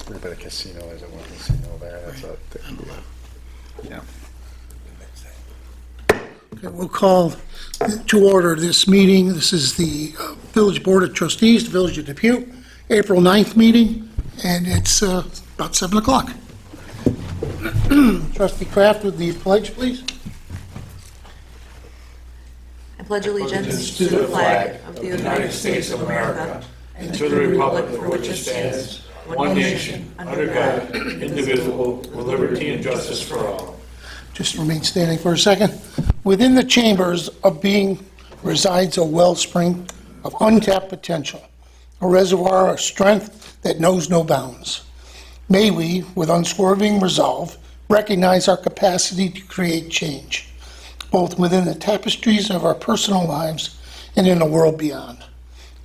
Right by the casino, there's a one casino there. That's Right. On the left. yeah. Okay, we'll call to order this meeting. This is the Village Board of Trustees, the Village of Depew, April 9th meeting, and it's about 7 o'clock. Trustee Kraft with the pledge, please. I pledge allegiance to the flag of the United States of America and to the republic for which it stands, one nation, under God, indivisible, with liberty and justice for all. Just remain standing for a second. Within the chambers of being resides a wellspring of untapped potential, a reservoir of strength that knows no bounds. May we, with unswerving resolve, recognize our capacity to create change, both within the tapestries of our personal lives and in the world beyond.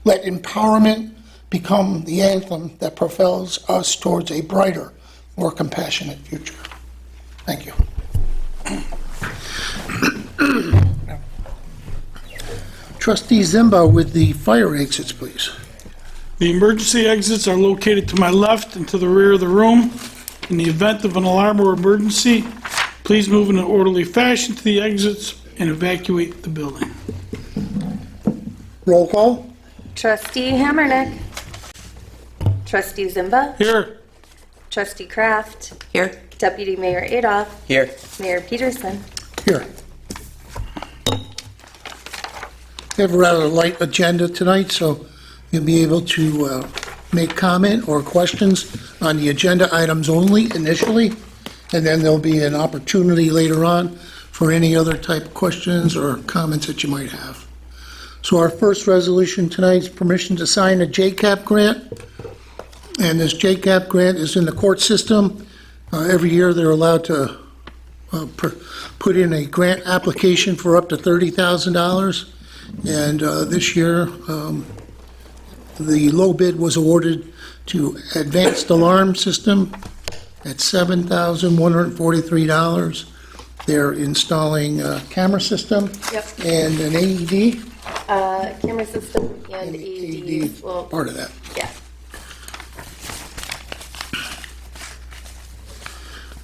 Let empowerment become the anthem that propels us towards a brighter, more compassionate future. Thank you. Trustee Zimba with the fire exits, please. The emergency exits are located to my left and to the rear of the room. In the event of an alarm or emergency, please move in an orderly fashion to the exits and evacuate the building. Roll call. Trustee Hammernick. Trustee Zimba. Here. Trustee Kraft. Here. Deputy Mayor Adolph. Here. Mayor Peterson. Here. We have a rather light agenda tonight, so you'll be able to make comment or questions on the agenda items only initially, and then there'll be an opportunity later on for any other type of questions or comments that you might have. So our first resolution tonight is permission to sign a JCAP grant, and this JCAP grant is in the court system. Every year they're allowed to put in a grant application for up to $30,000. And this year, the low bid was awarded to Advanced Alarm System at $7,143. They're installing a camera system Yep. and an AED. Camera system and AED. Well, Part of that. yeah.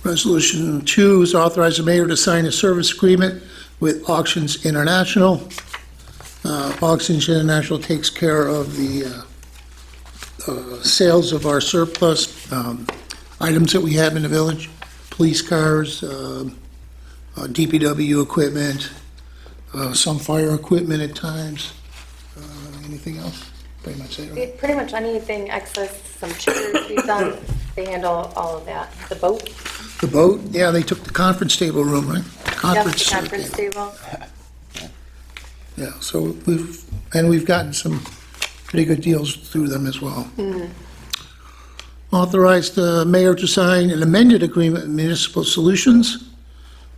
Resolution 2 is authorize the mayor to sign a service agreement with Auctions International. Auctions International takes care of the sales of our surplus items that we have in the village, police cars, DPW equipment, some fire equipment at times. Anything else? Pretty much it. Pretty much anything excess, some chairs we've done, they handle all of that. The boat. The boat, yeah, they took the conference table room, right? Yep, Conference conference table. Yeah, so we've gotten some pretty good deals through them as well. Authorize the mayor to sign an amended agreement with Municipal Solutions.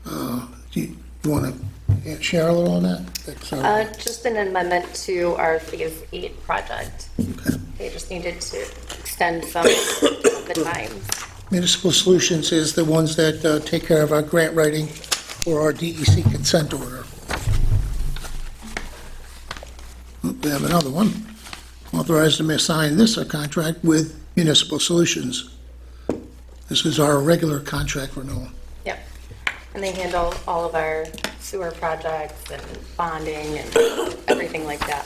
Do you want to share a little on that? That's our- Just an amendment to our Phase 8 project. Okay. They just needed to extend some of the times. Municipal Solutions is the ones that take care of our grant writing for our DEC consent order. We have another one. Authorize the mayor to sign this, a contract with Municipal Solutions. This is our regular contract renewal. Yep. And they handle all of our sewer projects and bonding and everything like that.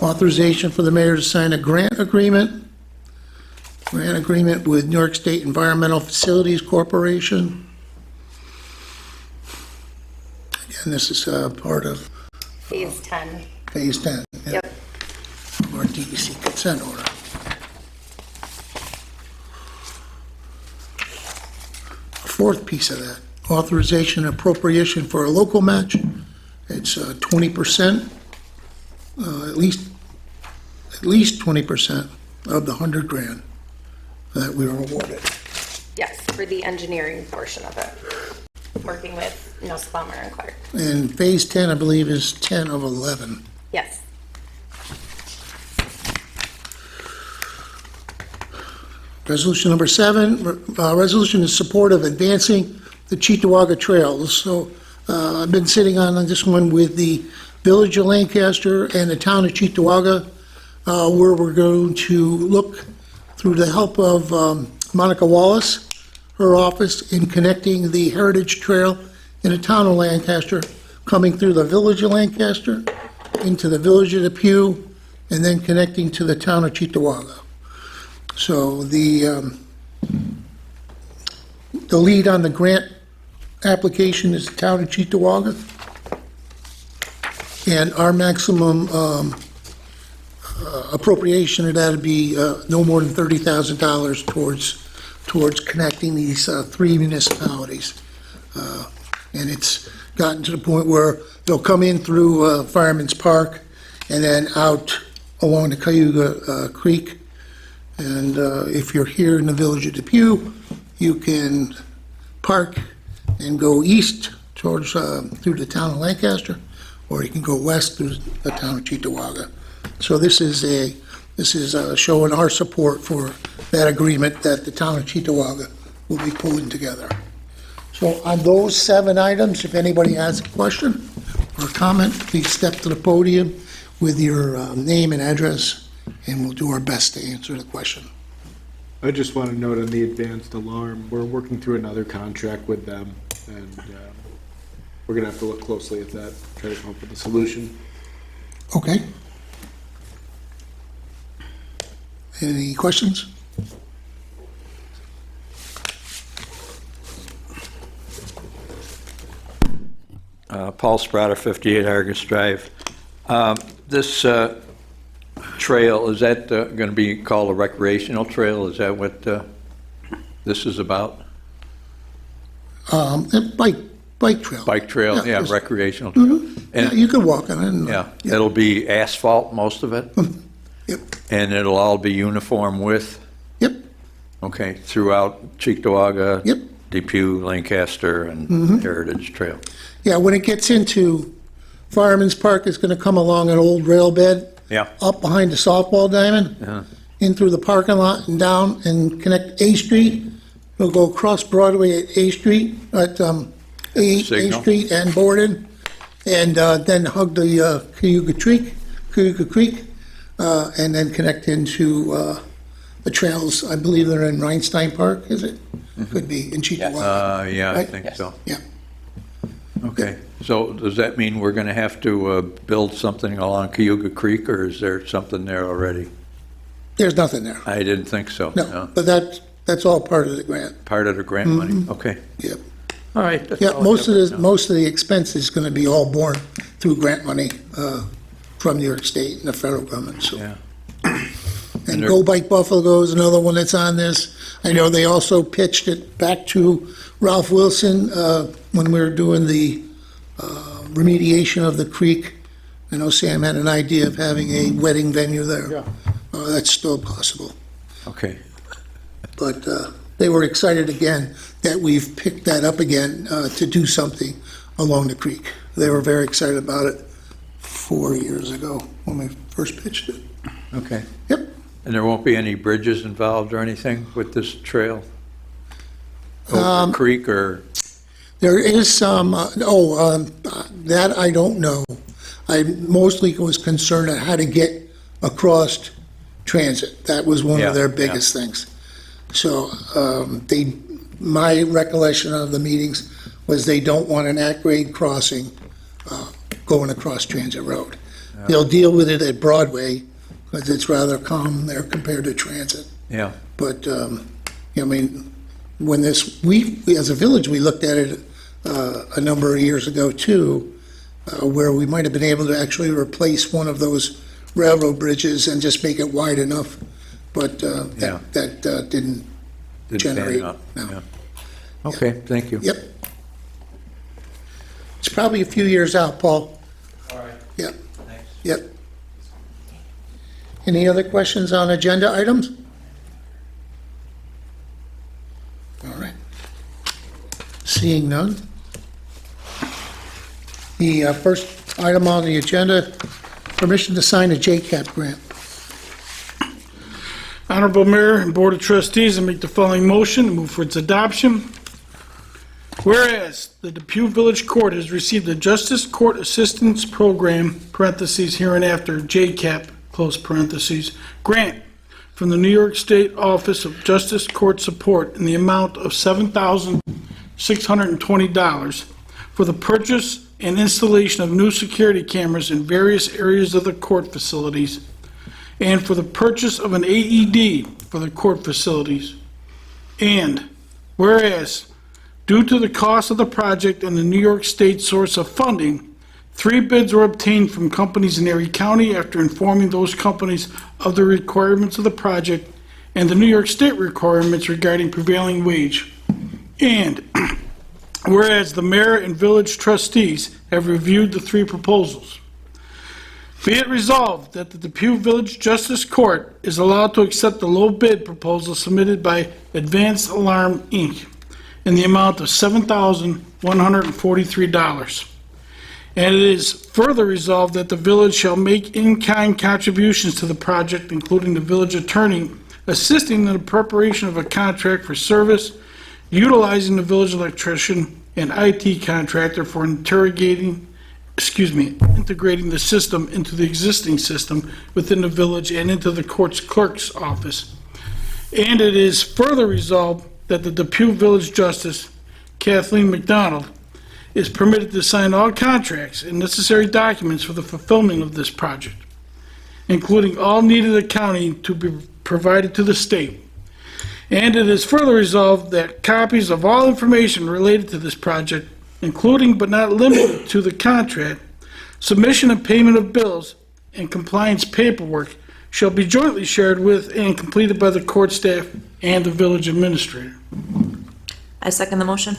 Authorization for the mayor to sign a grant agreement with New York State Environmental Facilities Corporation. Again, this is part of Phase 10. Phase 10. yeah, Yep. of our DEC consent order. A fourth piece of that, authorization and appropriation for a local match. It's 20%, at least 20% of the $100,000 that we were awarded. Yes, for the engineering portion of it. Working with Nussbaumer and Clark. And Phase 10, I believe, is 10 of 11. Yes. Resolution number 7, resolution in support of advancing the Cheektowaga Trails. So I've been sitting on this one with the Village of Lancaster and the town of Cheektowaga, where we're going to look through the help of Monica Wallace, her office, in connecting the Heritage Trail in the town of Lancaster, coming through the Village of Lancaster, into the Village of Depew, and then connecting to the town of Cheektowaga. So the lead on the grant application is the town of Cheektowaga. And our maximum appropriation of that would be no more than $30,000 towards connecting these three municipalities. And it's gotten to the point where they'll come in through Fireman's Park and then out along the Cayuga Creek. And if you're here in the Village of Depew, you can park and go east towards through the town of Lancaster, or you can go west through the town of Cheektowaga. So this is showing our support for that agreement that the town of Cheektowaga will be pulling together. So on those 7 items, if anybody has a question or comment, please step to the podium with your name and address, and we'll do our best to answer the question. I just want to note on the advanced alarm, we're working through another contract with them, and we're going to have to look closely at that, try to come up with a solution. Okay. Any questions? Paul Sprotter, 58 Argus Drive. This trail, is that going to be called a recreational trail? Is that what this is about? A bike trail. Bike trail, yeah, just- recreational trail. Yeah, And, you could walk on it. and- yeah, it'll be asphalt, most of it? Yep, And it'll all be uniform width? yep, Okay, throughout Cheektowaga? Yep. Depew, Lancaster, and Heritage Trail? yeah, when it gets into Fireman's Park, it's gonna come along an old rail bed, Yeah. up behind the softball diamond, Yeah. in through the parking lot and down and connect A Street. It'll go across Broadway at A Street, at A Signal. Street and Borden, and then hug the Cayuga Creek, and then connect into the trails. I believe they're in Rhinestone Park, is it? Could be in Cheektowaga. Yeah, I Right? think so. Yeah. Okay, so does that mean we're going to have to build something along Cayuga Creek, or is there something there already? There's nothing there. I didn't think so. No, but that's all part of the grant. Part of the grant money? Okay, Yep. all right. that's Yeah, all I most of have the, right most of the expense is gonna be all borne through grant money, from New York State and the federal government, so. now. And there- Go Bike Buffalo is another one that's on this. I know they also pitched it back to Ralph Wilson, when we were doing the, remediation of the creek. I know Sam had an idea of having a wedding venue there. Yeah. That's still possible. Yeah, okay, But they were excited again that we've picked that up again to do something along the creek. They were very excited about it 4 years ago when we first pitched it. okay. Yep. And there won't be any bridges involved or anything with this trail? Over Um, the creek or, There is some, that I don't know. I mostly was concerned on how to get across transit. That was one Yeah, of their biggest things. So my recollection of the meetings was they don't want an at-grade crossing going across Transit Road. They'll deal with it at Broadway because it's rather calm there compared to Transit. yeah, But, I mean, when we, as a village, we looked at it a number of years ago too, where we might have been able to actually replace one of those railroad bridges and just make it wide enough, but Yeah. that didn't didn't pan generate. out, No. yeah. Okay, thank you. Yep. It's probably a few years out, Paul. All right, Yep, thanks. yep. Any other questions on agenda items? All right. Seeing none. The first item on the agenda, permission to sign a JCAP grant. Honorable Mayor and Board of Trustees, I make the following motion, to move for its adoption. Whereas the Depew Village Court has received the Justice Court Assistance Program, parentheses, hereinafter, JCAP, close parentheses, grant from the New York State Office of Justice Court Support in the amount of $7,620 for the purchase and installation of new security cameras in various areas of the court facilities, and for the purchase of an AED for the court facilities. And whereas, due to the cost of the project and the New York State source of funding, 3 bids were obtained from companies in Erie County after informing those companies of the requirements of the project and the New York State requirements regarding prevailing wage. And whereas the mayor and village trustees have reviewed the 3 proposals, be it resolved that the Depew Village Justice Court is allowed to accept the low bid proposal submitted by Advanced Alarm, Inc. in the amount of $7,143. And it is further resolved that the village shall make in-kind contributions to the project, including the village attorney assisting in the preparation of a contract for service, utilizing the village electrician and IT contractor for integrating the system into the existing system within the village and into the court's clerk's office. And it is further resolved that the Depew Village Justice, Kathleen McDonald, is permitted to sign all contracts and necessary documents for the fulfillment of this project, including all needed accounting to be provided to the state. And it is further resolved that copies of all information related to this project, including but not limited to the contract, submission and payment of bills, and compliance paperwork, shall be jointly shared with and completed by the court staff and the village administrator. I second the motion.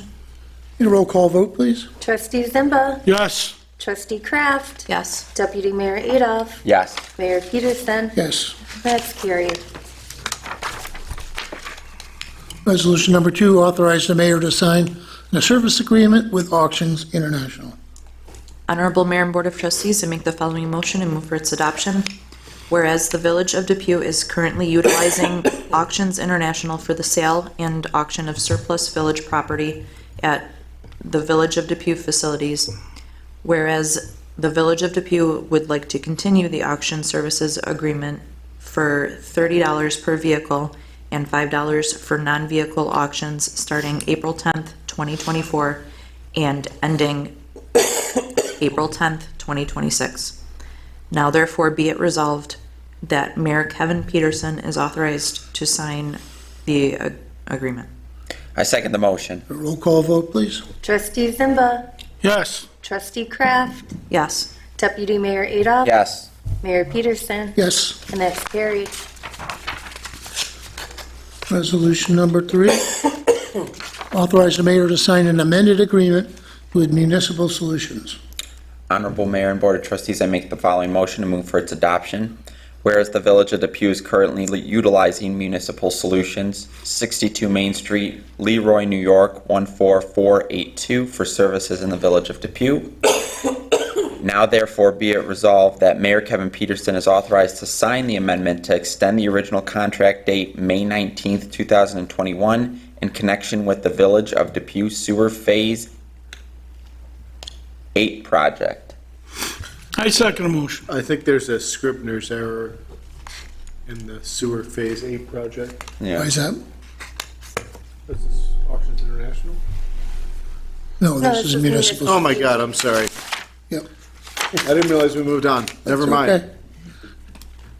Need a roll call vote, please? Trustee Zimba. Yes. Trustee Kraft. Yes. Deputy Mayor Adolph. Yes. Mayor Peterson. Yes. That's carried. Resolution number 2, authorize the mayor to sign a service agreement with Auctions International. Honorable Mayor and Board of Trustees, I make the following motion and move for its adoption. Whereas the Village of Depew is currently utilizing Auctions International for the sale and auction of surplus village property at the Village of Depew facilities. Whereas the Village of Depew would like to continue the auction services agreement for $30 per vehicle and $5 for non-vehicle auctions starting April 10th, 2024 and ending April 10th, 2026. Now therefore be it resolved that Mayor Kevin Peterson is authorized to sign the agreement. I second the motion. A roll call vote, please? Trustee Zimba. Yes. Trustee Kraft. Yes. Deputy Mayor Adolph. Yes. Mayor Peterson. Yes. And that's carried. Resolution number 3, authorize the mayor to sign an amended agreement with Municipal Solutions. Honorable Mayor and Board of Trustees, I make the following motion to move for its adoption. Whereas the Village of Depew is currently utilizing Municipal Solutions, 62 Main Street, Leroy, New York, 14482 for services in the Village of Depew. Now therefore be it resolved that Mayor Kevin Peterson is authorized to sign the amendment to extend the original contract date May 19th, 2021 in connection with the Village of Depew Sewer Phase 8 project. I second the motion. I think there's a Scribner's error in the sewer Phase 8 project. Why Yeah. is that? This is Auctions International? No, No, this it's is just municipal. Oh my God, I'm sorry. Yep. I didn't realize we moved on. Never mind. Okay.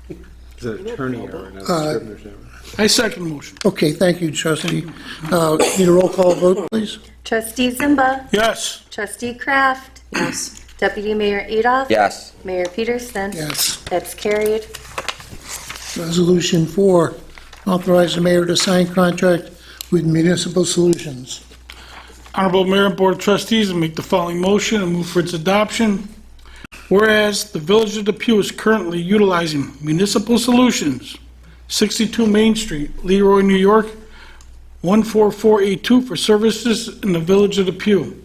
It's an attorney error, not a Scribner's error. I second the motion. Okay, thank you, trustee. Need a roll call vote, please? Trustee Zimba. Yes. Trustee Kraft. Yes. Deputy Mayor Adolph. Yes. Mayor Peterson. Yes. That's carried. Resolution 4, authorize the mayor to sign contract with Municipal Solutions. Honorable Mayor and Board of Trustees, I make the following motion and move for its adoption. Whereas the Village of Depew is currently utilizing Municipal Solutions, 62 Main Street, Leroy, New York, 14482 for services in the Village of Depew.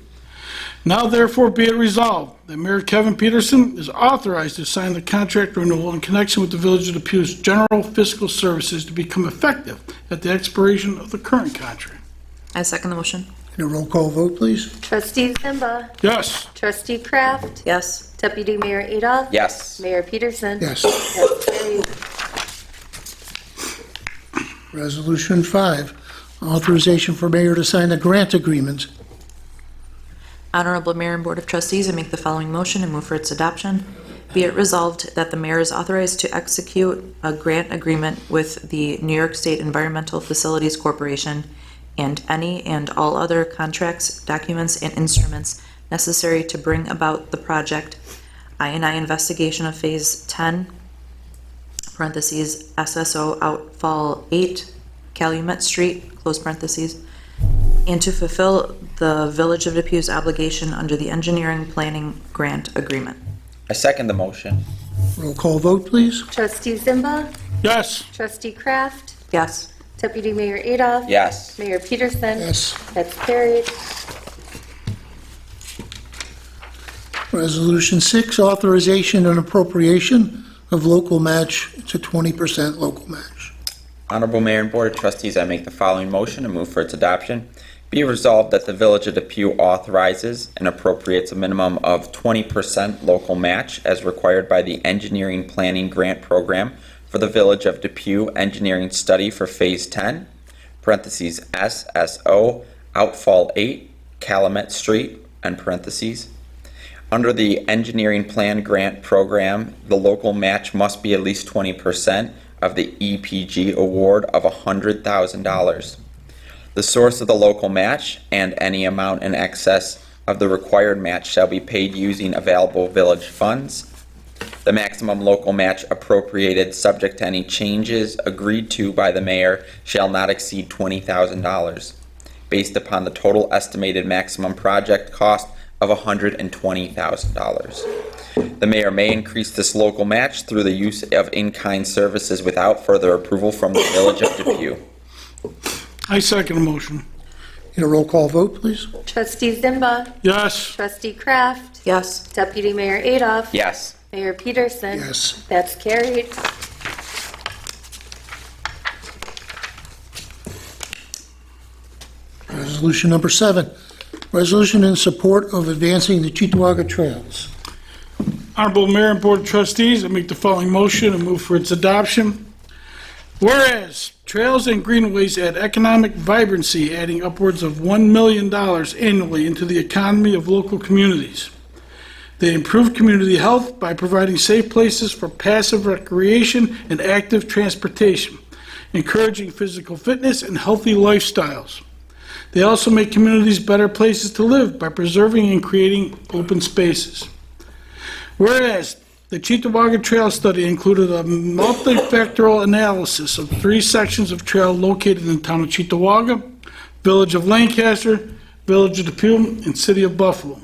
Now therefore be it resolved that Mayor Kevin Peterson is authorized to sign the contract renewal in connection with the Village of Depew's general fiscal services to become effective at the expiration of the current contract. I second the motion. And a roll call vote, please. Trustee Zimba. Yes. Trustee Kraft. Yes. Deputy Mayor Adolph. Yes. Mayor Peterson. Yes. That's carried. Resolution 5, authorization for mayor to sign a grant agreement. Honorable Mayor and Board of Trustees, I make the following motion and move for its adoption. Be it resolved that the mayor is authorized to execute a grant agreement with the New York State Environmental Facilities Corporation and any and all other contracts, documents, and instruments necessary to bring about the project I&I investigation of Phase 10, parentheses, SSO Outfall 8, Calumet Street, close parentheses, and to fulfill the Village of Depew's obligation under the engineering planning grant agreement. I second the motion. Roll call vote, please. Trustee Zimba. Yes. Trustee Kraft. Yes. Deputy Mayor Adolph. Yes. Mayor Peterson. Yes. That's carried. Resolution 6, authorization and appropriation of local match to 20% local match. Honorable Mayor and Board of Trustees, I make the following motion and move for its adoption. Be resolved that the Village of Depew authorizes and appropriates a minimum of 20% local match as required by the Engineering Planning Grant Program for the Village of Depew Engineering Study for Phase 10, parentheses, SSO Outfall 8, Calumet Street, and parentheses. Under the Engineering Plan Grant Program, the local match must be at least 20% of the EPG award of $100,000. The source of the local match and any amount in excess of the required match shall be paid using available village funds. The maximum local match appropriated, subject to any changes agreed to by the mayor, shall not exceed $20,000, based upon the total estimated maximum project cost of $120,000. The mayor may increase this local match through the use of in-kind services without further approval from the Village of Depew. I second the motion. And a roll call vote, please. Trustee Zimba. Yes. Trustee Kraft. Yes. Deputy Mayor Adolph. Yes. Mayor Peterson. Yes. That's carried. Resolution number 7, resolution in support of advancing the Cheektowaga Trails. Honorable Mayor and Board of Trustees, I make the following motion and move for its adoption. Whereas trails and greenways add economic vibrancy, adding upwards of $1 million annually into the economy of local communities. They improve community health by providing safe places for passive recreation and active transportation, encouraging physical fitness and healthy lifestyles. They also make communities better places to live by preserving and creating open spaces. Whereas the Cheektowaga Trail Study included a multifactorial analysis of 3 sections of trail located in the town of Cheektowaga, Village of Lancaster, Village of Depew, and City of Buffalo.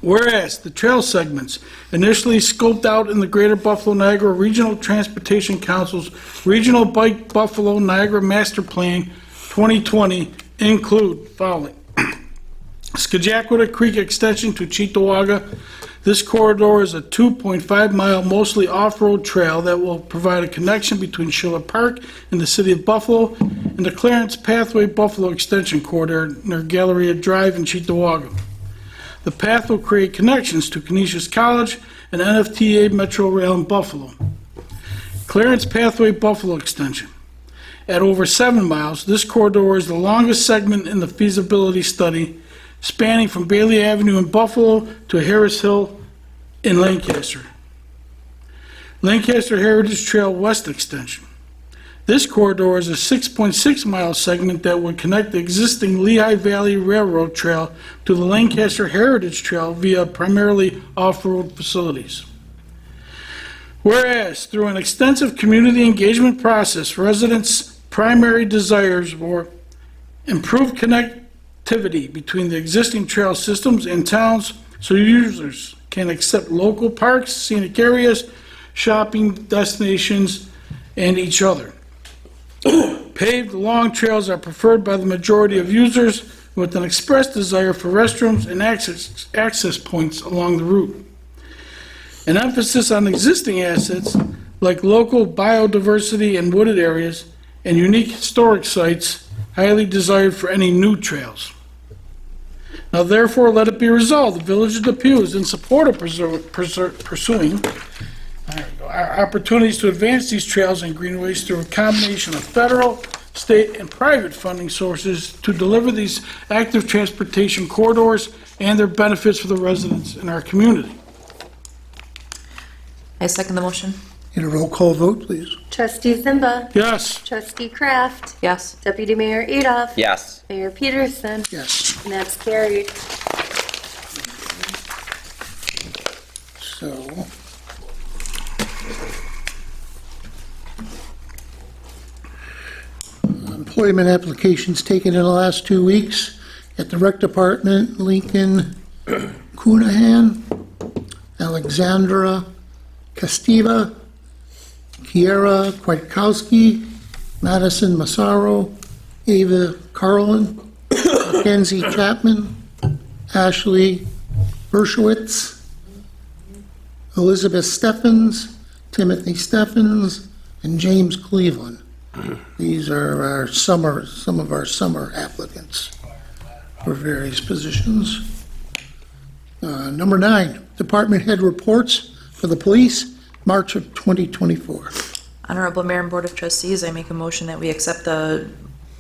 Whereas the trail segments initially scoped out in the Greater Buffalo Niagara Regional Transportation Council's Regional Bike Buffalo Niagara Master Plan 2020 include following. Skajackwada Creek Extension to Cheektowaga. This corridor is a 2.5-mile, mostly off-road trail that will provide a connection between Schiller Park and the City of Buffalo and the Clarence Pathway Buffalo Extension Corridor near Galleria Drive in Cheektowaga. The path will create connections to Canisius College and NFTA Metro Rail in Buffalo. Clarence Pathway Buffalo Extension. At over 7 miles, this corridor is the longest segment in the feasibility study, spanning from Bailey Avenue in Buffalo to Harris Hill in Lancaster. Lancaster Heritage Trail West Extension. This corridor is a 6.6-mile segment that would connect the existing Lehigh Valley Railroad Trail to the Lancaster Heritage Trail via primarily off-road facilities. Whereas, through an extensive community engagement process, residents' primary desires were improved connectivity between the existing trail systems and towns so users can accept local parks, scenic areas, shopping destinations, and each other. Paved long trails are preferred by the majority of users with an expressed desire for restrooms and access points along the route. An emphasis on existing assets like local biodiversity and wooded areas and unique historic sites highly desired for any new trails. Now therefore, let it be resolved, the Village of Depew is in support of pursuing our opportunities to advance these trails and greenways through a combination of federal, state, and private funding sources to deliver these active transportation corridors and their benefits for the residents in our community. I second the motion. Need a roll call vote, please? Trustee Zimba. Yes. Trustee Kraft. Yes. Deputy Mayor Adolph. Yes. Mayor Peterson. Yes. And that's carried. So, employment applications taken in the last 2 weeks at the Rec Department, Lincoln Cunahan, Alexandra Castiva, Kiera Kwiatkowski, Madison Massaro, Ava Carlin, Mackenzie Chapman, Ashley Bershowitz, Elizabeth Steffens, Timothy Steffens, and James Cleveland. These are our some of our summer applicants for various positions. Number 9, department head reports for the police, March of 2024. Honorable Mayor and Board of Trustees, I make a motion that we accept the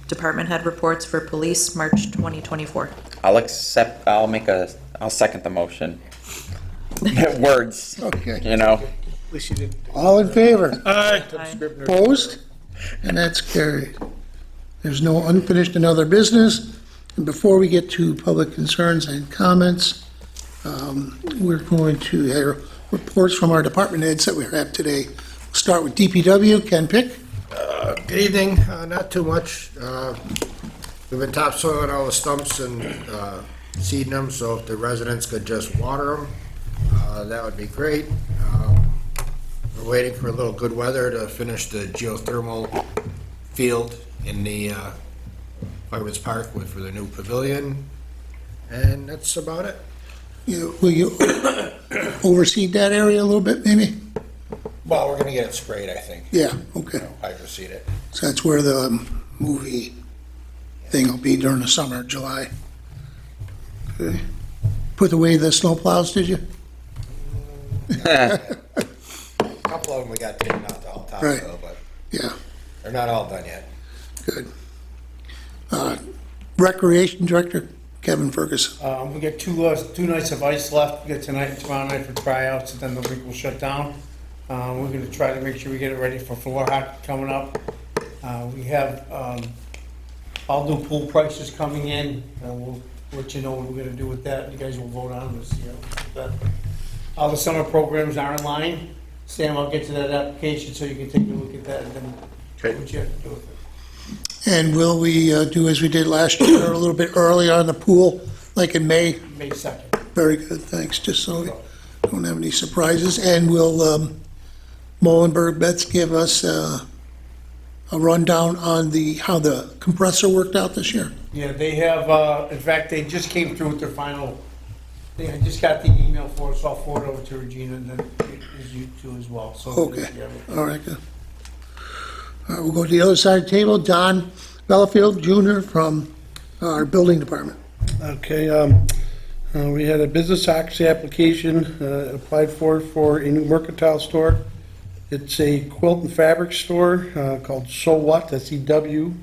department head reports for police, March 2024. I'll second the motion. Words, Okay. you know. At least you didn't. All in favor? Aye. Opposed? And that's carried. There's no unfinished and other business. And before we get to public concerns and comments, we're going to hear reports from our department heads that we have today. We'll start with DPW. Ken Pick. Good evening. Not too much. We've been topsoiling all the stumps and seeding them, so if the residents could just water them, that would be great. We're waiting for a little good weather to finish the geothermal field in the Fireman's Park for the new pavilion, and that's about it. Will you oversee that area a little bit, maybe? Well, we're gonna get it sprayed, I think. Yeah, okay. Hydroseed it. So that's where the movie thing will be during the summer, July. Okay. Put away the snowplows, did you? A couple of them we got taken out to all Right. topsoil, but Yeah, they're not all done yet. good. Recreation Director, Kevin Ferguson. We got two nights of ice left. We got tonight and tomorrow night for tryouts, and then the week will shut down. We're gonna try to make sure we get it ready for floor hockey coming up. We have, all new pool prices coming in. We'll let you know what we're gonna do with that. You guys will vote on this, that. All the summer programs are in line. Sam, I'll get to that application so you can take a look at that and then what you have to do with it. And will we do as we did last year, a little bit earlier on the pool, like in May? May 2nd. Very good, thanks, just so we don't have any surprises. And will Molenberg Betts give us a rundown on how the compressor worked out this year? Yeah, they have, in fact, they just came through with their final, I just got the email for it, so I'll forward it over to Regina and then you two as well, so. Okay, yeah. all right, good. All right, we'll go to the other side of the table. Don Bellafield Jr. from our building department. Okay, we had a business occupancy application applied for a new mercantile store. It's a quilt and fabric store called So What, that's EWWHAT.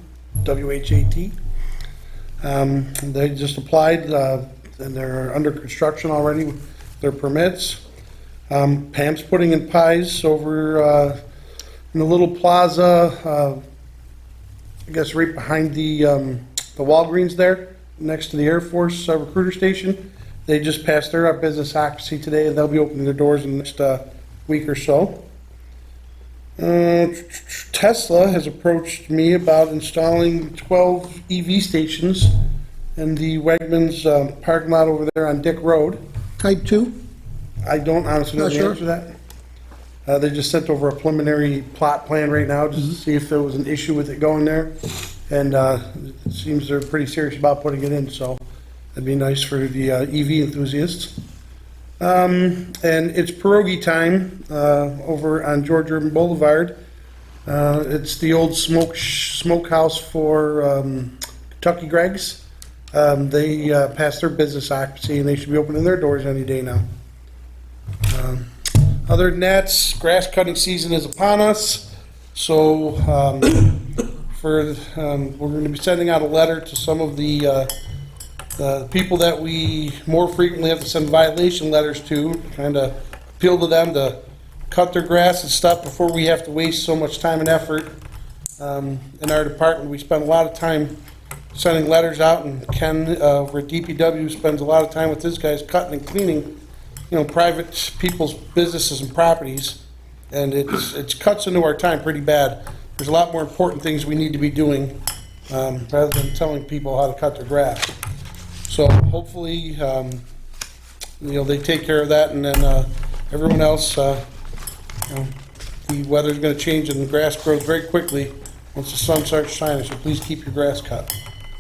They just applied and they're under construction already with their permits. Pam's putting in pies over in the little plaza, I guess right behind the Walgreens there, next to the Air Force recruiter station. They just passed their business occupancy today, and they'll be opening their doors in the next week or so. Tesla has approached me about installing 12 EV stations in the Wegmans parking lot over there on Dick Road. Type 2? I don't honestly know Not the sure. answer to that. They just sent over a preliminary plot plan right now just to see if there was an issue with it going there. And it seems they're pretty serious about putting it in, so that'd be nice for the EV enthusiasts. And it's pierogi time over on George Urban Boulevard. It's the old smokehouse for Kentucky Greg's. They passed their business occupancy, and they should be opening their doors any day now. Other than that, grass cutting season is upon us, so we're going to be sending out a letter to some of the people that we more frequently have to send violation letters to, kind of appeal to them to cut their grass and stuff before we have to waste so much time and effort. In our department, we spend a lot of time sending letters out, and Ken over at DPW spends a lot of time with his guys cutting and cleaning, private people's businesses and properties, and it cuts into our time pretty bad. There's a lot more important things we need to be doing rather than telling people how to cut their grass. So hopefully, they take care of that, and then everyone else, the weather's going to change and the grass grows very quickly once the sun starts shining, so please keep your grass cut.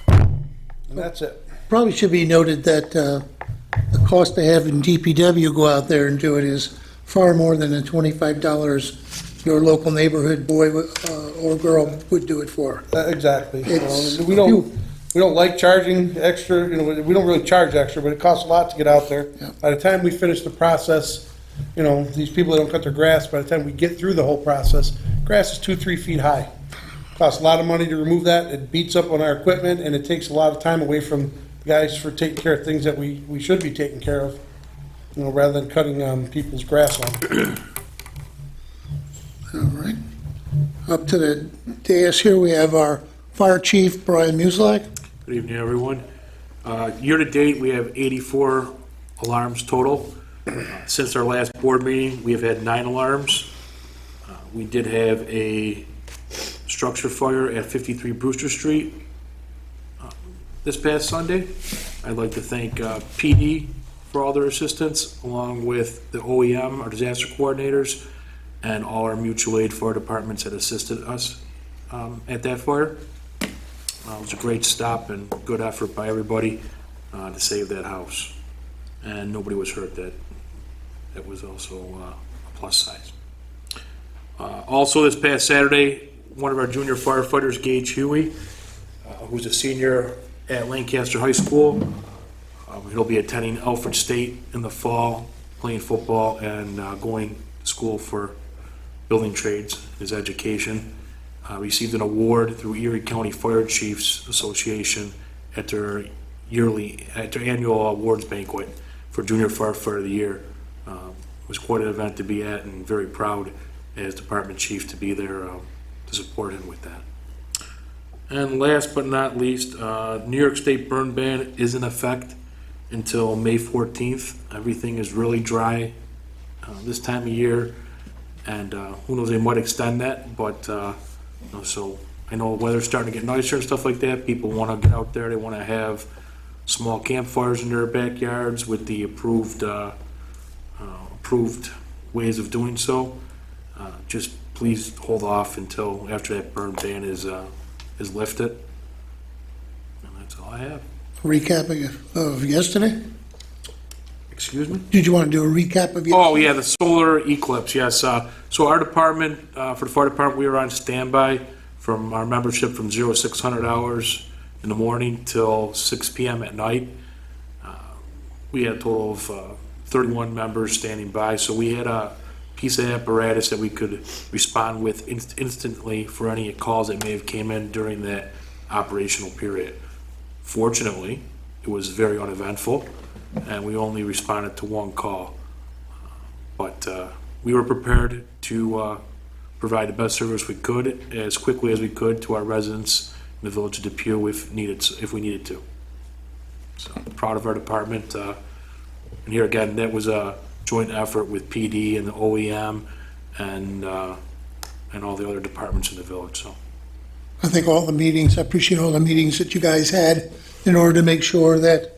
And that's it. Probably should be noted that the cost of having DPW go out there and do it is far more than the $25 your local neighborhood boy or girl would do it for. Exactly. It's We don't like charging extra, we don't really charge extra, but it costs a lot to get out there. Yeah. By the time we finish the process, these people that don't cut their grass, by the time we get through the whole process, grass is 2-3 feet high. Costs a lot of money to remove that, it beats up on our equipment, and it takes a lot of time away from the guys for taking care of things that we should be taking care of, rather than cutting people's grass on. All right. Up to the dais here, we have our Fire Chief, Brian Muslak. Good evening, everyone. Year-to-date, we have 84 alarms total. Since our last board meeting, we have had 9 alarms. We did have a structure fire at 53 Brewster Street this past Sunday. I'd like to thank PD for all their assistance, along with the OEM, our disaster coordinators, and all our mutual aid fire departments that assisted us at that fire. It was a great stop and good effort by everybody to save that house. And nobody was hurt. That was also a plus size. Also this past Saturday, one of our junior firefighters, Gage Huey, who's a senior at Lancaster High School, he'll be attending Alfred State in the fall, playing football and going to school for building trades, his education. Received an award through Erie County Fire Chiefs Association at their annual awards banquet for Junior Firefighter of the Year. It was quite an event to be at, and very proud as Department Chief to be there to support him with that. And last but not least, New York State burn ban is in effect until May 14th. Everything is really dry this time of year, and who knows, they might extend that, but so I know the weather's starting to get nicer and stuff like that. People want to get out there. They want to have small campfires in their backyards with the approved ways of doing so. Just please hold off until after that burn ban is lifted. And that's all I have. Recap of yesterday? Excuse me? Did you want to do a recap of yesterday? Oh, yeah, the solar eclipse, yes. So our department, for the fire department, we were on standby from our membership from 0600 hours in the morning till 6 p.m. at night. We had a total of 31 members standing by, so we had a piece of apparatus that we could respond with instantly for any calls that may have came in during that operational period. Fortunately, it was very uneventful, and we only responded to one call. But we were prepared to provide the best service we could as quickly as we could to our residents in the village of Depew if we needed to. So proud of our department. And here again, that was a joint effort with PD and the OEM and all the other departments in the village. So I think I appreciate all the meetings that you guys had in order to make sure that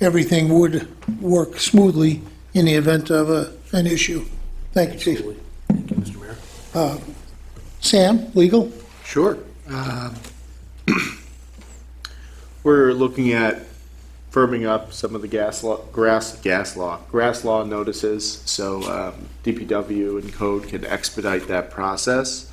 everything would work smoothly in the event of an issue. Thank you, Chief. absolutely. Thank you, Mr. Mayor. Sam, legal? Sure. We're looking at firming up some of the grass law notices, so DPW and code can expedite that process.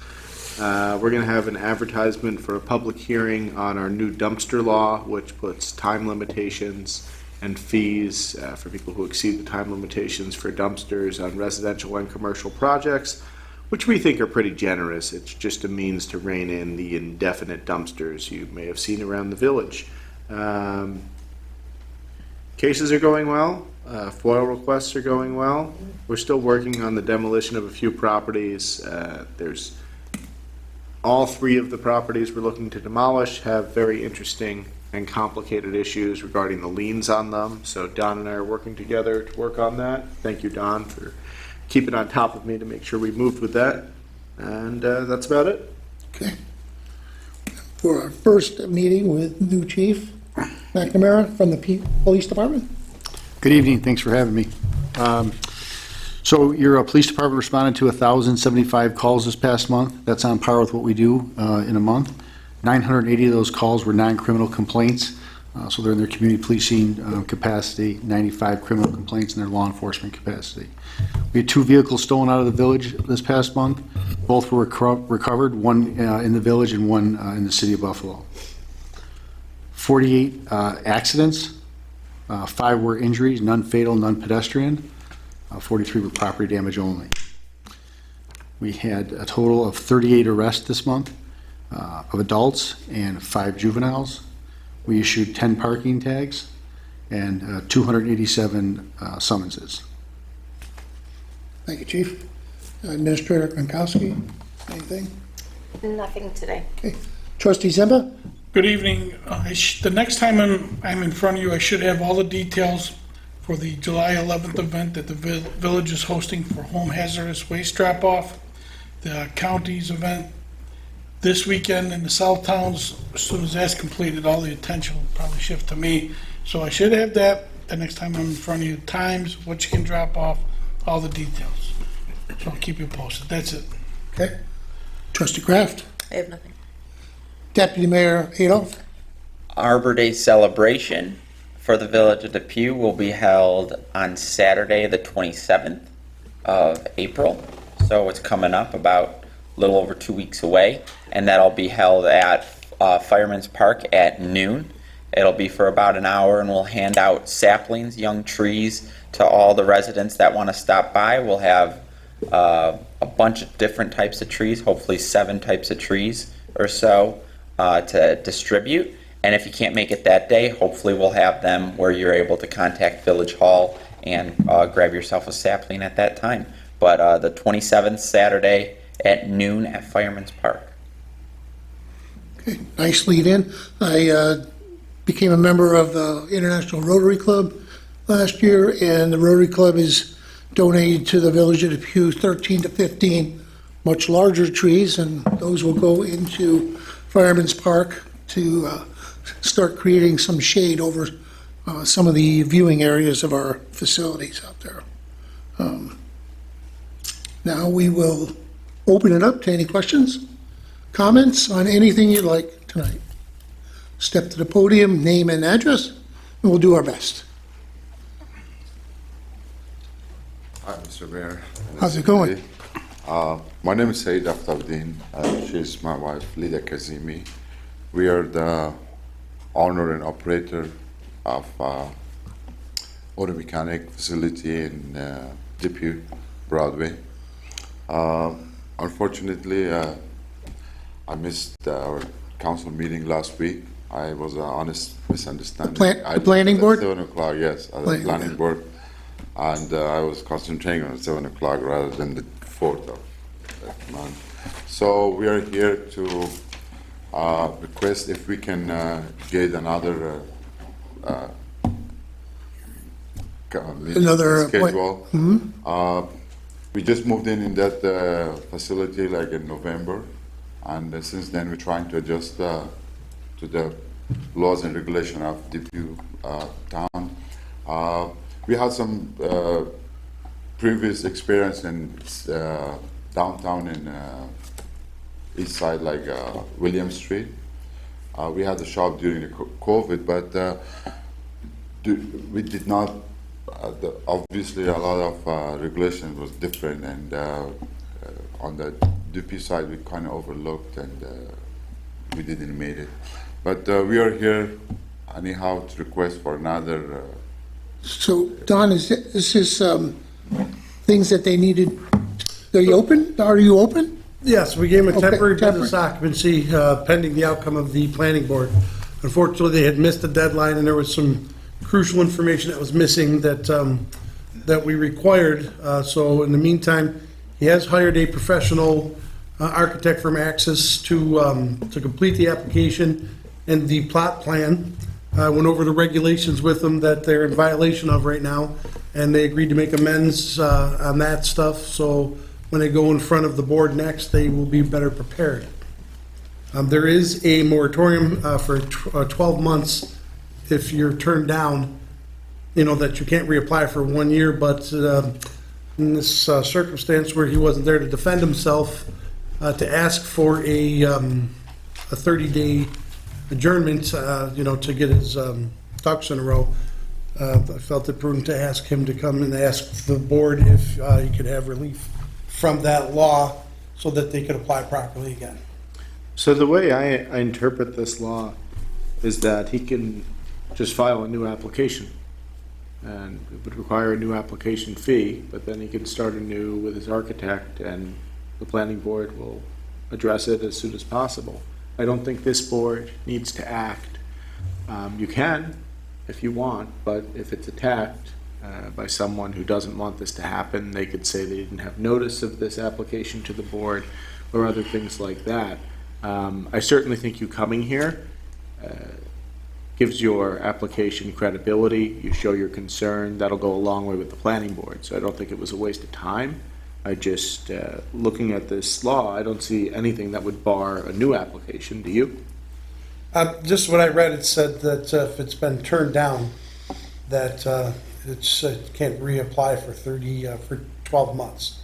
We're going to have an advertisement for a public hearing on our new dumpster law, which puts time limitations and fees for people who exceed the time limitations for dumpsters on residential and commercial projects, which we think are pretty generous. It's just a means to rein in the indefinite dumpsters you may have seen around the village. Cases are going well. FOIL requests are going well. We're still working on the demolition of a few properties. There's all three of the properties we're looking to demolish have very interesting and complicated issues regarding the liens on them. So Don and I are working together to work on that. Thank you, Don, for keeping on top of me to make sure we moved with that. And that's about it. Okay. For our first meeting with new Chief McNamara from the Police Department. Good evening, thanks for having me. So your police department responded to 1,075 calls this past month. That's on par with what we do in a month. 980 of those calls were non-criminal complaints, so they're in their community policing capacity, 95 criminal complaints in their law enforcement capacity. We had 2 vehicles stolen out of the village this past month. Both were recovered, one in the village and one in the city of Buffalo. 48 accidents, 5 were injuries, none fatal, none pedestrian. 43 were property damage only. We had a total of 38 arrests this month of adults and 5 juveniles. We issued 10 parking tags and 287 summonses. Thank you, Chief. Administrator Gronkowski, anything? Nothing today. Okay. Trustee Zemba? Good evening. The next time I'm in front of you, I should have all the details for the July 11th event that the village is hosting for home hazardous waste drop-off. The county's event this weekend in the south towns. As soon as that's completed, all the attention will probably shift to me. So I should have that the next time I'm in front of you. Times, what you can drop off, all the details. So I'll keep you posted. That's it. Okay. Trustee Kraft? I have nothing. Deputy Mayor Adolph? Arbor Day celebration for the Village of Depew will be held on Saturday, the 27th of April. So it's coming up about a little over 2 weeks away, and that'll be held at Fireman's Park at noon. It'll be for about an hour, and we'll hand out saplings, young trees, to all the residents that want to stop by. We'll have a bunch of different types of trees, hopefully 7 types of trees or so to distribute. And if you can't make it that day, hopefully we'll have them where you're able to contact Village Hall and grab yourself a sapling at that time. But the 27th, Saturday at noon at Fireman's Park. Okay, nice lead in. I became a member of the International Rotary Club last year, and the Rotary Club is donated to the Village of Depew 13 to 15 much larger trees, and those will go into Fireman's Park to start creating some shade over some of the viewing areas of our facilities out there. Now we will open it up to any questions, comments on anything you'd like tonight. Step to the podium, name and address, and we'll do our best. Hi, Mr. Mayor. How's it going? My name is Saeed Aftabdin. She's my wife, Lida Kazimi. We are the owner and operator of auto mechanic facility in Depew, Broadway. Unfortunately, I missed our council meeting last week. I was an honest misunderstanding. The planning board? 7 o'clock, yes, at the planning board. And I was concentrating on 7 o'clock rather than the 4th of that month. So we are here to request if we can get another schedule. We just moved in that facility like in November, and since then we're trying to adjust to the laws and regulation of Depew town. We had some previous experience in downtown in east side, like William Street. We had a shop during the COVID, but we did not. Obviously, a lot of regulation was different, and on the Depew side, we kind of overlooked and we didn't make it. But we are here anyhow to request for another. So, Don, is this things that they needed, are you open? Are you open? Yes, we gave them a Okay, temporary temporary. business occupancy pending the outcome of the planning board. Unfortunately, they had missed the deadline, and there was some crucial information that was missing that we required. So in the meantime, he has hired a professional architect from Axis to complete the application and the plot plan. I went over the regulations with them that they're in violation of right now, and they agreed to make amends on that stuff. So when they go in front of the board next, they will be better prepared. There is a moratorium for 12 months if you're turned down, that you can't reapply for 1 year, but in this circumstance where he wasn't there to defend himself, to ask for a 30-day adjournment, to get his ducks in a row, I felt it prudent to ask him to come and ask the board if he could have relief from that law so that they could apply properly again. So the way I interpret this law is that he can just file a new application. And it would require a new application fee, but then he can start anew with his architect and the planning board will address it as soon as possible. I don't think this board needs to act. You can, if you want, but if it's attacked by someone who doesn't want this to happen, they could say they didn't have notice of this application to the board or other things like that. I certainly think you coming here gives your application credibility. You show your concern. That'll go a long way with the planning board. So I don't think it was a waste of time. I just, looking at this law, I don't see anything that would bar a new application. Do you? Just what I read, it said that if it's been turned down, that it can't reapply for 12 months.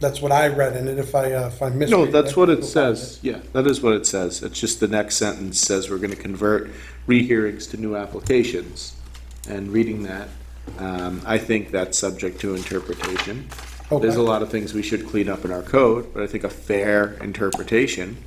That's what I read in it. If I missed. No, that's what it says. Yeah, that is what it says. It's just the next sentence says we're going to convert rehearings to new applications. And reading that, I think that's subject to interpretation. Okay. There's a lot of things we should clean up in our code, but I think a fair interpretation.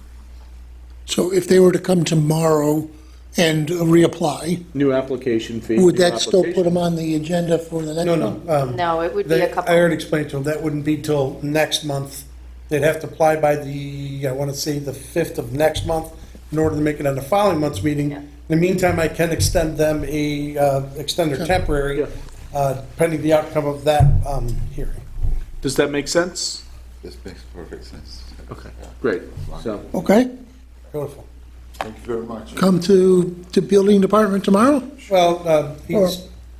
So if they were to come tomorrow and reapply, New application fee. would new that still put application. them on the agenda for the next No, one? no. No, it would be a I couple. already explained to them, that wouldn't be till next month. They'd have to apply by I want to say the 5th of next month in order to make it on the following month's meeting. Yeah. In the meantime, I can extend them extend their temporary, pending the outcome of that hearing. Does that make sense? This makes perfect sense. Okay, great. So, Okay, Beautiful. Thank you very much. come to building department tomorrow? Well,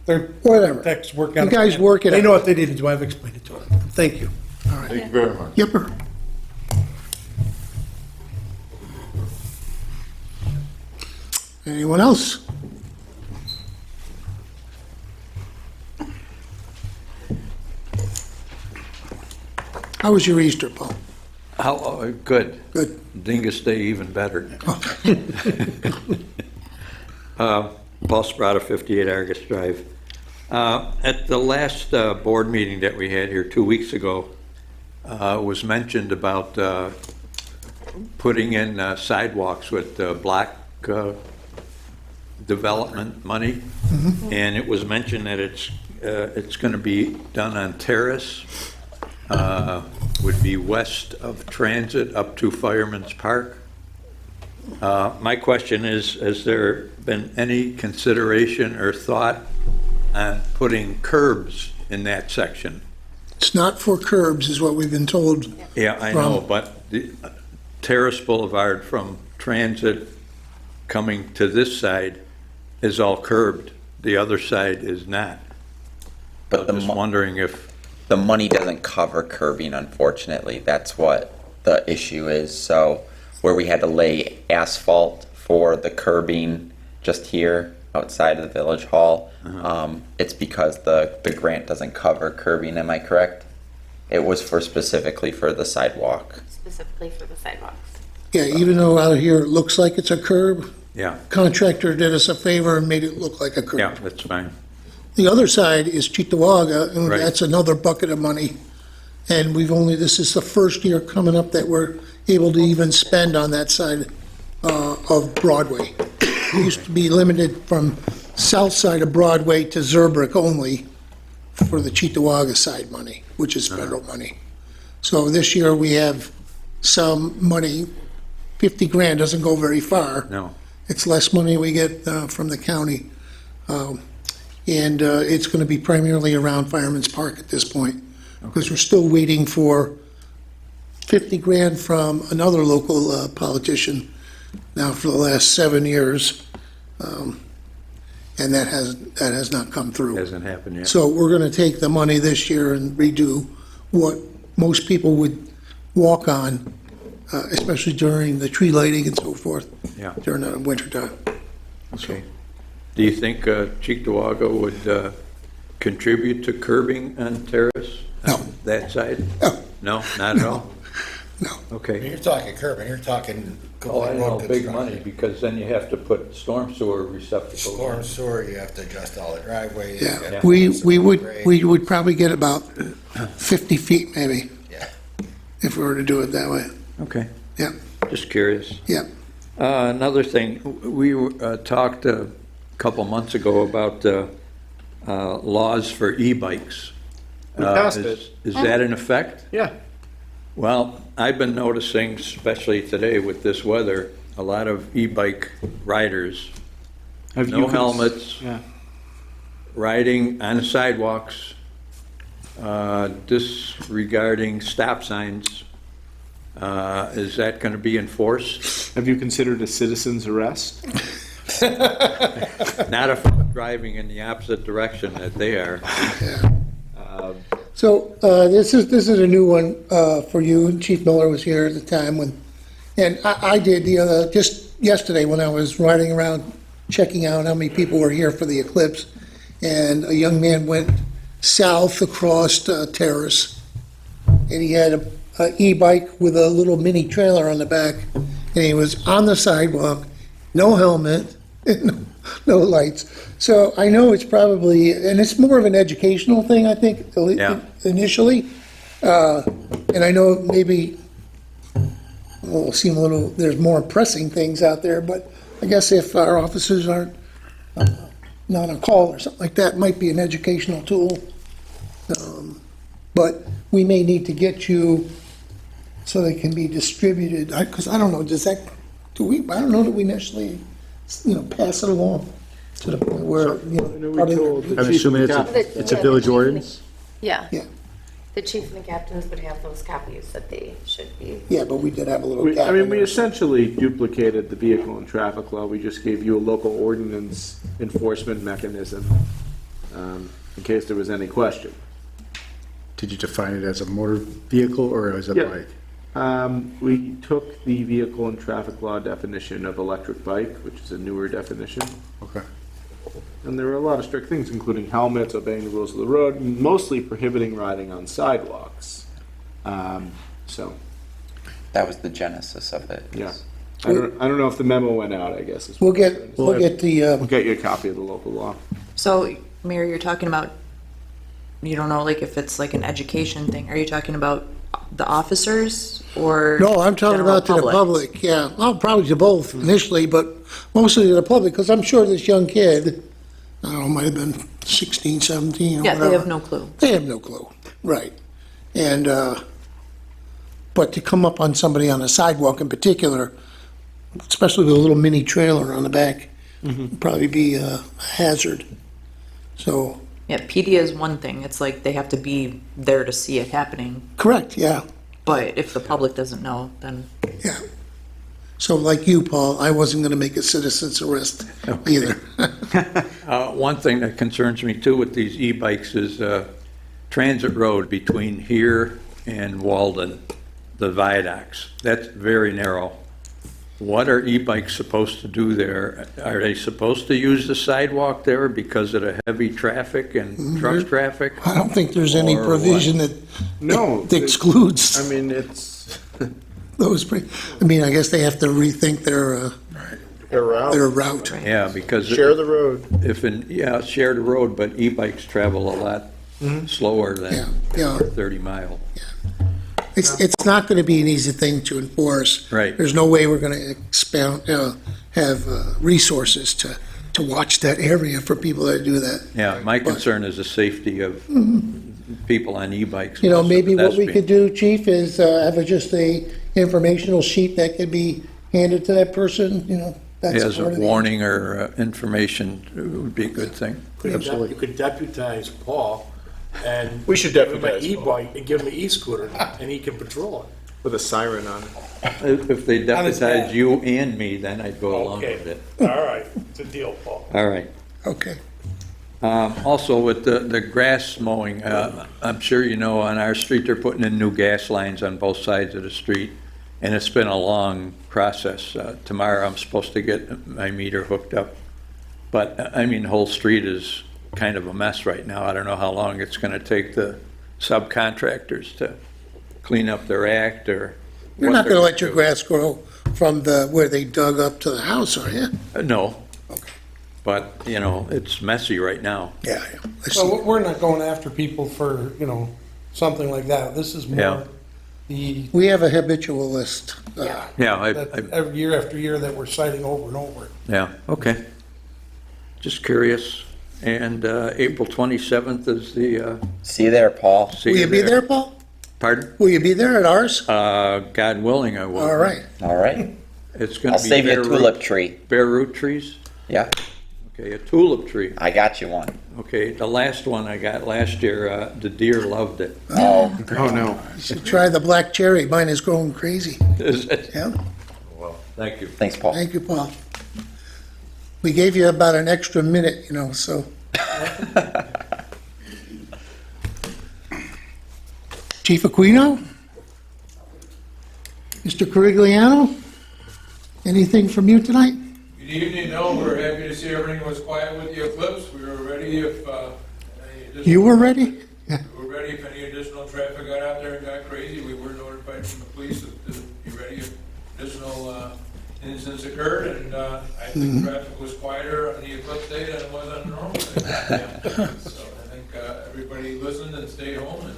they're Whatever. architects working on You guys work it They out. know what they need to do. I've explained it to them. Thank you. Thank you very much. Yipper. Anyone else? How was your Easter, Paul? Good. Good. Dingus Day even better. Paul Sprata, 58 Argus Drive. At the last board meeting that we had here 2 weeks ago, it was mentioned about putting in sidewalks with block development money. And it was mentioned that it's going to be done on Terrace, would be west of Transit up to Fireman's Park. My question is, has there been any consideration or thought on putting curbs in that section? It's not for curbs, is what we've been told. Yeah, I know, but the Terrace Boulevard from Transit coming to this side is all curbed. The other side is not. But I'm just wondering if, the money doesn't cover curbing, unfortunately. That's what the issue is. So where we had to lay asphalt for the curbing just here outside of the village hall, it's because the grant doesn't cover curbing. Am I correct? It was specifically for the sidewalk. Specifically for the sidewalks. Yeah, even though out here it looks like it's a curb, yeah, contractor did us a favor and made it look like a curb. yeah, that's fine. The other side is Chitawaga, and Right. that's another bucket of money And this is the first year coming up that we're able to even spend on that side of Broadway. We used to be limited from south side of Broadway to Zurbrick only for the Cheektowaga side money, which is federal money. So this year we have some money, 50 grand doesn't go very far. No. It's less money we get from the county. And it's going to be primarily around Fireman's Park at this point, because we're still waiting for 50 grand from another local politician now for the last 7 years. And that has not come through. Hasn't happened yet. So we're going to take the money this year and redo what most people would walk on, especially during the tree lighting and so forth. Yeah. During the winter time. Okay. Do you think Cheektowaga would contribute to curbing on Terrace? No. On that side? No. No, not at all? No. Okay. You're talking curbing, you're talking. Oh, I know, road big construction. money, because then you have to put storm sewer receptacles. Storm sewer, you have to adjust all the driveways. you Yeah, have to we listen to would, grade. we would probably get about 50 feet maybe, Yeah. if we were to do it that way. Okay. Yeah. Just curious. Yeah. Another thing, we talked a couple months ago about laws for e-bikes. We passed it. Is that in effect? Yeah. Well, I've been noticing, especially today with this weather, a lot of e-bike riders, no helmets, Yeah. riding on the sidewalks, disregarding stop signs. Is that going to be enforced? Have you considered a citizen's arrest? Not if I'm driving in the opposite direction that they are. So this is a new one for you. Chief Miller was here at the time and I did just yesterday when I was riding around checking out how many people were here for the eclipse, and a young man went south across Terrace, and he had a e-bike with a little mini trailer on the back, and he was on the sidewalk, no helmet, no lights. So I know it's probably, and it's more of an educational thing, I think, Yeah. initially. And I know maybe it'll seem a little, there's more pressing things out there, but I guess if our officers aren't not on call or something like that, it might be an educational tool. But we may need to get you so they can be distributed, because I don't know, I don't know that we necessarily, pass it along to the point where, I'm assuming it's a village ordinance? Yeah. Yeah. The chief and the captains would have those copies that they should be. Yeah, but we did have a little We, gap. I mean, in we there. essentially duplicated the vehicle and traffic law. We just gave you a local ordinance enforcement mechanism, in case there was any question. Did you define it as a motor vehicle or as a Yeah. bike? We took the vehicle and traffic law definition of electric bike, which is a newer definition. Okay. And there were a lot of strict things, including helmets, obeying the rules of the road, mostly prohibiting riding on sidewalks. So, That was the genesis of it. yeah. I don't know if the memo went out, I guess. Is We'll what get, I'm saying. we'll get We'll the, get you a copy of the local law. So, Mayor, you're talking about, you don't know, like, if it's like an education thing. Are you talking about the officers or? no, I'm talking general about to the public, yeah. Well, probably to both initially, but mostly to the public, because I'm sure this young kid, I don't know, might have been 16, 17 or Yeah, whatever. they have no clue. They have no clue, right. And, but to come up on somebody on a sidewalk in particular, especially with a little mini trailer on the back, would probably be a hazard. So, Yeah, PD is one thing. It's like they have to be there to see it happening. correct, yeah, But if the public doesn't know, then yeah. So like you, Paul, I wasn't gonna make a citizen's arrest either. One thing that concerns me too with these e-bikes is Transit Road between here and Walden, the viaducts. That's very narrow. What are e-bikes supposed to do there? Are they supposed to use the sidewalk there because of the heavy traffic and truck traffic? I don't think there's any Or provision that No. that excludes I mean, it's, those, I guess they have to rethink their route. Yeah, because share the road. share the road, but e-bikes travel a lot slower than Yeah. 30 mile. It's not going to be an easy thing to enforce. Right. There's no way we're going to have resources to watch that area for people that do that. Yeah, my concern is the safety of people on e-bikes. You know, plus maybe what we pedestrian. could do, Chief, is have just a informational sheet that could be handed to that person, you know. That's As a part of the- warning or information, it would be a good thing. You could deputize Paul and. We should give him deputize an e-bike and give him an e-scooter and he can patrol it. With a siren on it. If they On his deputize back. you and me, then I'd go along Okay. with it. All right, it's a deal, Paul. All right. Okay. Also, with the grass mowing, I'm sure you know, on our street, they're putting in new gas lines on both sides of the street, and it's been a long process. Tomorrow, I'm supposed to get my meter hooked up, but, I mean, the whole street is kind of a mess right now. I don't know how long it's going to take the subcontractors to clean up their act, or... You're what not going to they're let your do. grass grow from where they dug up to the house, are you? No. Okay. But, you know, it's messy right now. Yeah. So we're not going after people for, you know, something like that. This is Yeah. more the, We have a habitual list. Yeah, that every year after year that we're citing over and over. yeah, okay. Just curious. And April 27th is the... See you there, Paul. see Will you be there, Paul? Pardon? Will you be there at ours? God willing, I will. All right. All right. It's going I'll to be save you a bare tulip root, tree. bare root trees? Yeah, Okay, a tulip tree. I got you one. Okay, the last one I got last year, the deer loved it. Oh, Oh, no. You should try the black cherry. Mine is growing crazy. Is it? Yeah. Thank you. thanks, Paul. Thank you, Paul. We gave you about an extra minute, you know, so. Chief Aquino? Mr. Corigliano? Anything from you tonight? Good evening. No, we're happy to see everything was quiet with the eclipse. We were ready if any additional. You were ready? We were ready if any additional traffic got out there and got crazy. We were notified from the police to be ready if additional incidents occurred. And I think traffic was quieter on the eclipse day than it was on the normal day. So I think everybody listened and stayed home and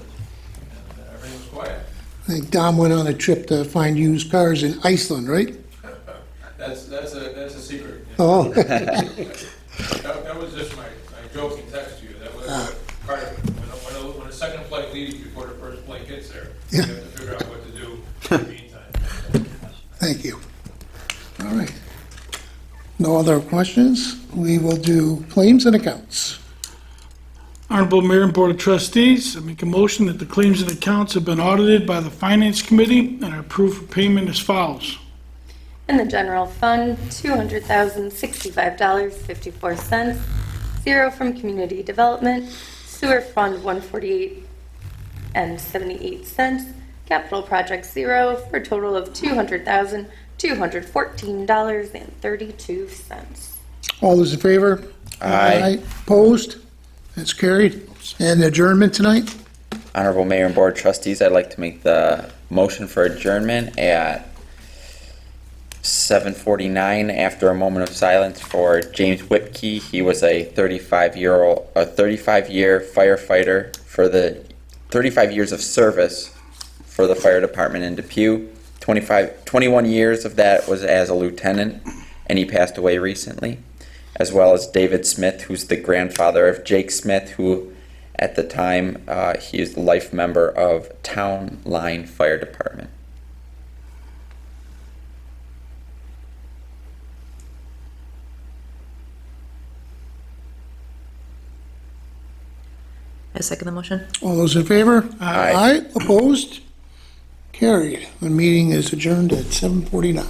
everything was quiet. I think Dom went on a trip to find used cars in Iceland, right? That's a secret. Oh. That was just my joking text to you. That was part of it. When a second flight leaves before the first flight gets there, you have to figure out what to do in the meantime. Thank you. All right. No other questions? We will do claims and accounts. Honorable Mayor and Board of Trustees, I make a motion that the claims and accounts have been audited by the Finance Committee and are approved for payment as follows. In the general fund, $200,065.54. Zero from community development. Sewer fund, $148.78. Capital project, zero, for a total of $200,214.32. All those in favor? Aye. Opposed? That's carried. And adjournment tonight? Honorable Mayor and Board of Trustees, I'd like to make the motion for adjournment at 7:49 after a moment of silence for James Whipkey. He was a 35-year firefighter for the 35 years of service for the fire department in Depew. 21 years of that was as a lieutenant, and he passed away recently. As well as David Smith, who's the grandfather of Jake Smith, who at the time he is the life member of Town Line Fire Department. I second the motion. All those in favor? Aye. Opposed? Carried. The meeting is adjourned at 7:49.